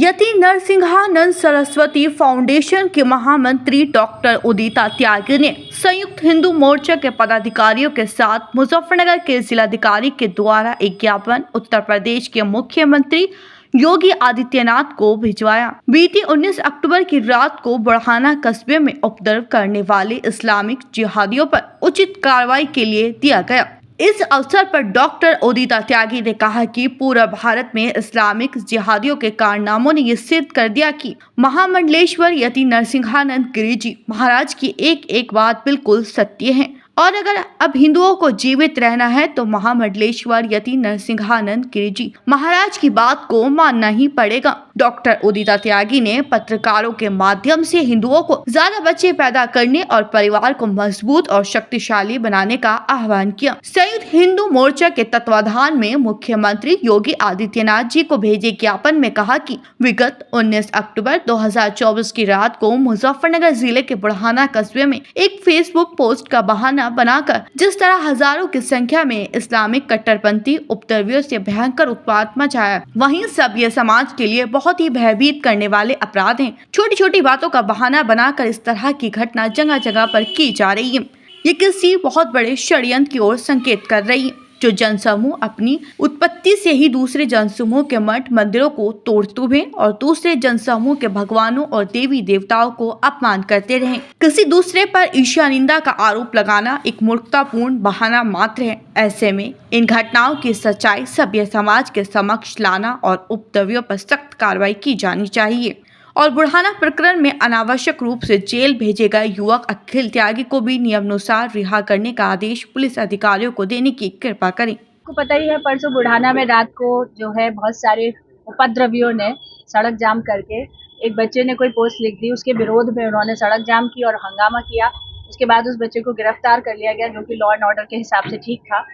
यति Narsinghanand Saraswati foundation के महामंत्री doctor उदिता त्यागी ने संयुक्त हिंदू मोर्चा के पदाधिकारियों के साथ मुजफ्फरनगर के जिलाधिकारी के द्वारा एक ज्ञापन उत्तर प्रदेश के मुख्यमंत्री योगी आदित्यनाथ को भिजवाया। बीती 19 अक्टूबर की रात को बुढ़ाना कस्बे में उपद्रव करने वाले इस्लामिक जिहादियों पर उचित कार्रवाई के लिए दिया गया। इस अवसर पर डॉक्टर उदिता त्यागी ने कहा कि पूरा भारत में इस्लामिक जिहादियों के कारनामों ने ये सिद्ध कर दिया कि महामंडलेश्वर यति नरसिंहानंद गिरी जी महाराज की एक एक बात बिल्कुल सत्य है और अगर अब हिंदुओं को जीवित रहना है तो महामंडलेश्वर यति नरसिंहानंद गिरी जी महाराज की बात को मानना ही पड़ेगा। डॉक्टर उदिता त्यागी ने पत्रकारों के माध्यम से हिंदुओं को ज्यादा बच्चे पैदा करने और परिवार को मजबूत और शक्तिशाली बनाने का आह्वान किया। संयुक्त हिंदू मोर्चा के तत्वाधान में मुख्यमंत्री योगी आदित्यनाथ जी को भेजे ज्ञापन में कहा कि विगत 19 अक्टूबर 2024 की रात को मुजफ्फरनगर जिले के बुढ़ाना कस्बे में एक फेसबुक पोस्ट का बहाना बनाकर जिस तरह हजारों की संख्या में इस्लामिक कट्टरपंथी उपद्रवियों से भयंकर उत्पात मचाया, वहीं सब ये समाज के लिए बहुत ही भयभीत करने वाले अपराध हैं। छोटी छोटी बातों का बहाना बनाकर इस तरह की घटना जगह जगह पर की जा रही है। ये किसी बहुत बड़े षड्यंत्र की ओर संकेत कर रही है, जो जनसमूह अपनी उत्पत्ति से ही दूसरे जनसमूह के मठ मंदिरों को तोड़ते हुए और दूसरे जनसमूह के भगवानों और देवी देवताओं को अपमान करते रहे। किसी दूसरे पर ईर्ष्या निंदा का आरोप लगाना एक मूर्खतापूर्ण बहाना मात्र है। ऐसे में इन घटनाओं की सच्चाई सभ्य समाज के समक्ष लाना और उपद्रवियों पर सख्त कार्रवाई की जानी चाहिए और बुढ़ाना प्रकरण में अनावश्यक रूप से जेल भेजे गए युवक अखिल त्यागी को भी नियमानुसार रिहा करने का आदेश पुलिस अधिकारियों को देने की कृपा करें। आपको पता ही है, परसों बुढ़ाना में रात को जो है बहुत सारे उपद्रवियों ने सड़क जाम करके एक बच्चे ने कोई पोस्ट लिख दी, उसके विरोध में उन्होंने सड़क जाम की और हंगामा किया। उसके बाद उस बच्चे को गिरफ्तार कर लिया गया, जो कि लॉ एंड ऑर्डर के हिसाब से ठीक था।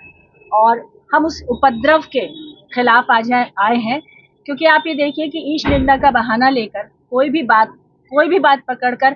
और हम उस उपद्रव के खिलाफ आज आए हैं, क्योंकि आप ये देखिए कि ईश निंदा का बहाना लेकर कोई भी बात पकड़कर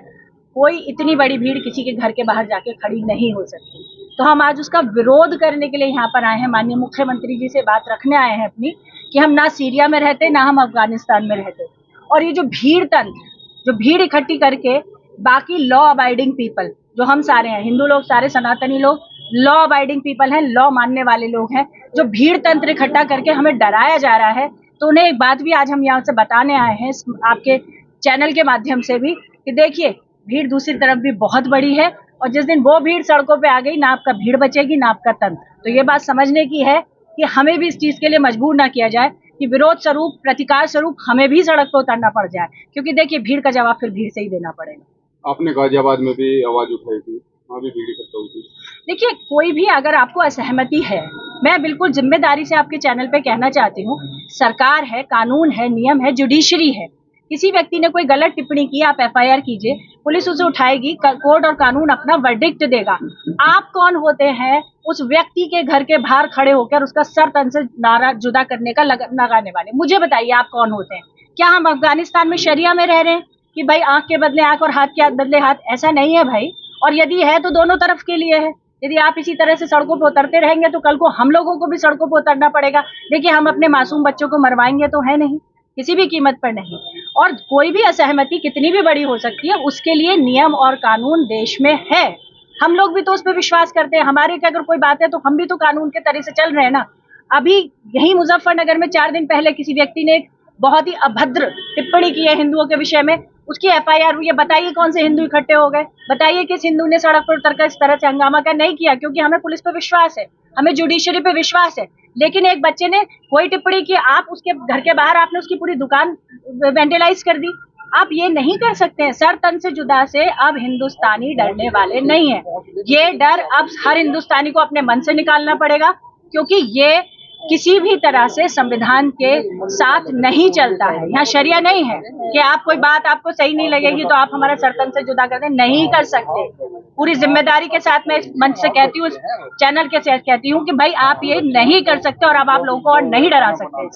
कोई इतनी बड़ी भीड़ किसी के घर के बाहर जाके खड़ी नहीं हो सकती। तो हम आज उसका विरोध करने के लिए यहाँ पर आए हैं। माननीय मुख्यमंत्री जी से बात रखने आए हैं अपनी, कि हम ना सीरिया में रहते ना हम अफगानिस्तान में रहते। और ये जो भीड़ तंत्र, जो भीड़ इकट्ठी करके बाकी लॉ अबाइडिंग पीपल, जो हम सारे हैं, हिंदू लोग सारे सनातनी लोग लॉ अबाइडिंग पीपल हैं, लॉ मानने वाले लोग हैं, जो भीड़ तंत्र इकट्ठा करके हमें डराया जा रहा है। तो उन्हें एक बात भी आज हम यहाँ से बताने आए हैं आपके चैनल के माध्यम से भी, कि देखिए भीड़ दूसरी तरफ भी बहुत बड़ी है और जिस दिन वो भीड़ सड़कों पे आ गई, ना आपका भीड़ बचेगी ना आपका तंत्र। तो ये बात समझने की है कि हमें भी इस चीज के लिए मजबूर ना किया जाए कि विरोध स्वरूप, प्रतिकार स्वरूप हमें भी सड़क पर उतरना पड़ जाए, क्योंकि देखिए भीड़ का जवाब फिर भीड़ से ही देना पड़ेगा। आपने गाजियाबाद में भी आवाज उठाई थी, वहाँ भी भीड़ इकट्ठा हुई थी। देखिए, कोई भी अगर आपको असहमति है, मैं बिल्कुल जिम्मेदारी से आपके चैनल पे कहना चाहती हूँ, सरकार है, कानून है, नियम है, जुडिशरी है। किसी व्यक्ति ने कोई गलत टिप्पणी की, आप एफआईआर कीजिए, पुलिस उसे उठाएगी, कोर्ट और कानून अपना वर्डिक्ट देगा। आप कौन होते हैं उस व्यक्ति के घर के बाहर खड़े होकर उसका सर तन से नारा जुदा करने का लगाने वाले? मुझे बताइए, आप कौन होते हैं? क्या हम अफगानिस्तान में शरिया में रह रहे हैं कि भाई आंख के बदले आंख और हाथ के बदले हाथ? ऐसा नहीं है भाई। और यदि है तो दोनों तरफ के लिए है। यदि आप इसी तरह से सड़कों पर उतरते रहेंगे तो कल को हम लोगों को भी सड़कों पर उतरना पड़ेगा। देखिए, हम अपने मासूम बच्चों को मरवाएंगे तो है नहीं, किसी भी कीमत पर नहीं। और कोई भी असहमति कितनी भी बड़ी हो सकती है, उसके लिए नियम और कानून देश में है। हम लोग भी तो उस पर विश्वास करते हैं। हमारे क्या अगर कोई बात है तो हम भी तो कानून के तरह से चल रहे हैं ना। अभी यही मुजफ्फरनगर में 4 दिन पहले किसी व्यक्ति ने एक बहुत ही अभद्र टिप्पणी की है हिंदुओं के विषय में, उसकी एफआईआर हुई है। बताइए कौन से हिंदू इकट्ठे हो गए? बताइए किस हिंदू ने सड़क पर उतरकर इस तरह से हंगामा क्या नहीं किया? क्योंकि हमें पुलिस पे विश्वास है, हमें जुडिशरी पे विश्वास है। लेकिन एक बच्चे ने कोई टिप्पणी की, आप उसके घर के बाहर आपने उसकी पूरी दुकान वेंटिलाइज कर दी। आप ये नहीं कर सकते हैं। सर तन से जुदा से अब हिंदुस्तानी डरने वाले नहीं है। ये डर अब हर हिंदुस्तानी को अपने मन से निकालना पड़ेगा, क्योंकि ये किसी भी तरह से संविधान के साथ नहीं चलता है। यहाँ शरिया नहीं है कि आप कोई बात आपको सही नहीं लगेगी तो आप हमारा सरतन से जुदा कर दें, नहीं कर सकते। पूरी जिम्मेदारी के साथ मैं इस मंच से कहती हूँ, इस चैनल के साथ कहती हूँ कि भाई आप ये नहीं कर सकते और अब आप लोगों को और नहीं डरा सकते।